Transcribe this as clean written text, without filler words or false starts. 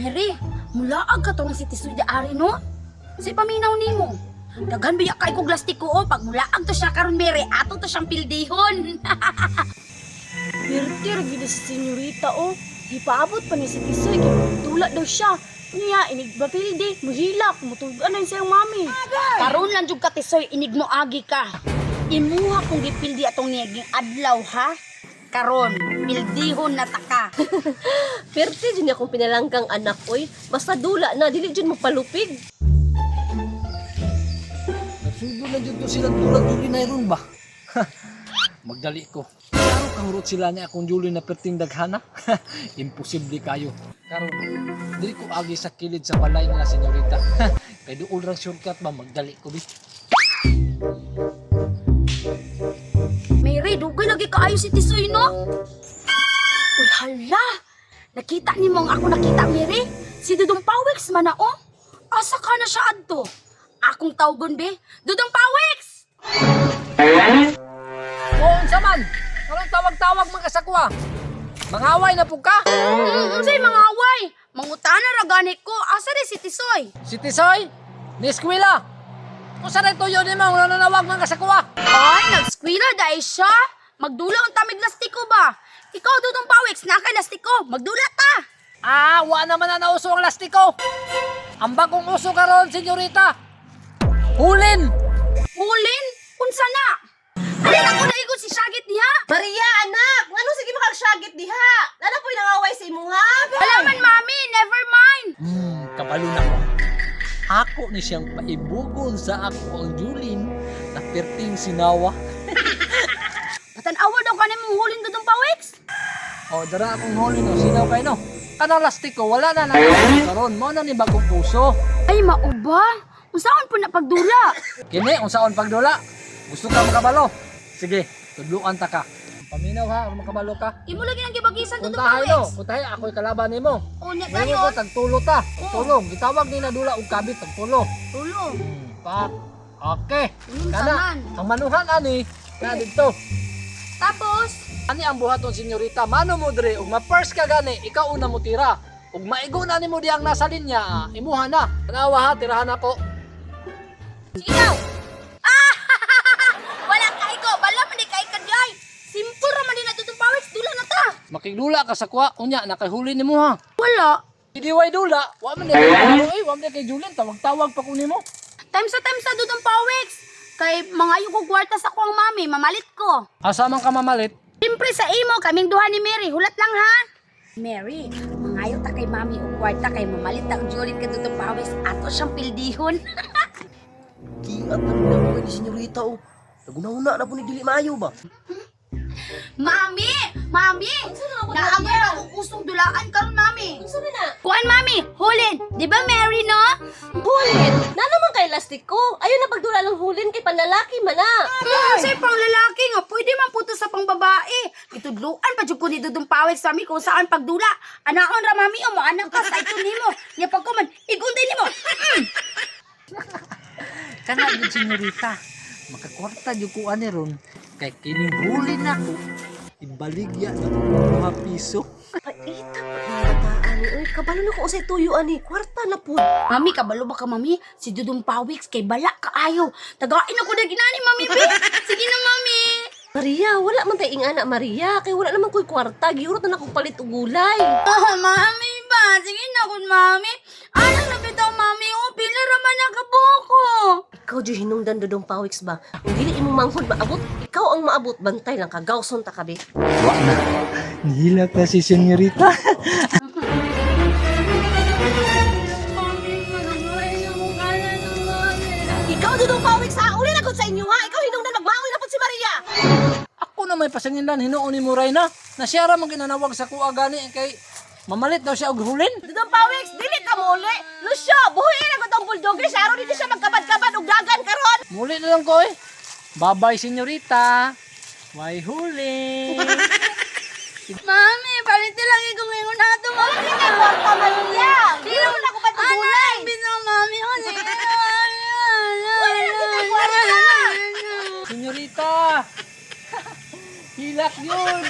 Mary, mulaag ka to ng si Tisoy di ari no? Si paminaw nimo. Daghan biya kay kog lastiko o pag mulaag to siya karon Mary, ato to siyang pildihon. Pertir gid si senyorita o. Ipaabot pa ni si Tisoy kay tulad daw siya. Niya inig bapildi, muhilak, mutugan na siyang mami. Karon lang jud ka Tisoy, inig mo agi ka. Imuha kong gipildi atong niyaging adlaw ha. Karon, pildihon na taka. Pertir din akong pinalanggang anak oy. Basta dula na dili jud mo palupig. Nagsudo na dyan to silang tulad yung linayron ba? Magdali ko. Klaro kahurot sila ni akong Julie na perting daghana. Imposible kayo. Karon, dili ko agi sa kilid sa balay nila senyorita. Kaya doon lang shortcut ba, magdali ko bi. Mary, dugay lagi kaayo si Tisoy no? Uy hala, nakita ni mo ang ako nakita Mary? Si Dudong Pawex man na oh. Asa ka na siya adto? Akong tawgon be, Dudong Pawex! Oo, saman! Anong tawag-tawag mga kasakwa? Mangaway na po ka? Unsay mga away? Mangutana ra gani ko, asa rin si Tisoy? Si Tisoy? Ni eskwela? Kung saan ito yun mo, wala nanawag mga kasakwa? Ay, nagskwila dahil siya. Magdula ang tamig lastiko ba? Ikaw, Dudong Pawex, nakay lastiko. Magdula ta. Ah, wa naman na nauso ang lastiko. Ang bagong uso karon, senyorita. Hulin! Hulin? Unsa na? Alin ako na igon si Shagit niya? Maria, anak! Ano sige makagsagit diha? Lala po'y nangaway sa imo ha? Alaman, mami, never mind. Kabalo na ko. Ako ni siyang paibugon sa ako ang Julin na perting sinawa. Patanawa daw ka mong hulin, Dudong Pawex. O, dara akong hulin o, sinaw kayo no. Kanang lastiko, wala na karon mo na ni bagong puso. Ay, mauba. Unsaon po na pagdula? Kini, unsaon pagdula? Gusto ka makabalo? Sige, tudluan ta ka. Paminaw ha, kung makabalo ka. Imo lagi nang gibagisan, Dudong Puntahay no, Pawex. puntahay, ako'y kalaban nimo. O, niya Ngayon ko, gayon. tagtulo ta. Tagtulong, gitawag ni na dula og kabit, tagtulo. Tulo. Pak. Okay. Taman. Kana, ang manuhan ani, na dito. Tapos, Ani ang buhaton senyorita, mano mo dre, ug ma-first ka gani, ikaw una mo tira. Ug maigo na nimo diyang nasa linya, imuha na. Tanawa ha, tirahan ako. sinaw. Wala kay ko. Bala man di kay kadyay. Simple ra man din na Dudong Pawex. Dula na ta. Makigdula ka sa kwa, unya nakahuli nimo ha. Wala. Hindi way dula, wa man kay wa man kay Julian, tawag-tawag pa kunin mo. Time sa Dudong Pawex. Kay mangayo ko kwarta sa kuang mami. Mamalit ko. Asa man ka mamalit? Siyempre sa imo, kaming duha ni Mary. Hulat lang ha. Mary, mangayo ta kay mami o kwarta kay mamalit ta og Juliet ka Dudong Pawex. Ato siyang pildihon. Kiat na nila mga ni senyorita o. Naguna-una na po ni Dili Mayo ba? Mami! Mami! Naagay ba kung usong dulaan karon mami? Sabi na, Kuan mami, hulin. Di ba Mary no? hulin! Na naman kay lastiko. Ayun na pagdula ng hulin kay panlalaki man na. Say pang lalaki nga, pwede man puto sa pang babae. Itudluan pa jud ko ni Dudong Pawex sa mi kung saan pagdula. Anaon ra mami o mo anak ka sa ito nimo. Nya pagkuman, igunday nimo. Kana gid senyorita, makakwarta jud ko ani ron. Kay kining huli nako, ibaligya na ko 2 piso. Ay, ita pa yung bataan ni. Uy, kabalo na ko usay tuyo ani. Kwarta na po. Mami, kabalo ba ka mami? Si Dudong Pawex kay bala kaayo. Tagain ako na ginani mami be. Sige na mami. Maria, wala man tayo anak Maria. Kay wala naman ko'y kwarta. Giurot na akong palit og gulay. Oh, mami ba? Sige na kun mami. Ano na bitaw mami? O, pila raman nakabuko. Ikaw di hinungdan Dudong Pawex ba? Kung dili imo manghod maabot, ikaw ang maabot. Bantay lang ka. Gawson ta kabe. Wa na. Nihilak na si senyorita. Ikaw Dudong Pawex ha? Uli na gud sa inyo ha? Ikaw hinungdan magmaoy na pud si Maria. Ako na may pasangindan hinuon ni Muray na. Na siya ra man ginanawag sa kuha gani kay mamalit daw siya og hulin. Dudong Pawex, dili ka muli. Lucio, buhuin na gud ang bulldogger. Sa aron dito siya magkabad-kabad og dagan karon. Muli na lang ko eh. Bye-bye senyorita. May huli. Mami, palit lang ikong ingon na ito mami. Dili kwarta Maria. Dili mo na ko patigulan. Anay, bitaw mami. O, sige na mami. Wala na kita kwarta. Senyorita. Hilak yun.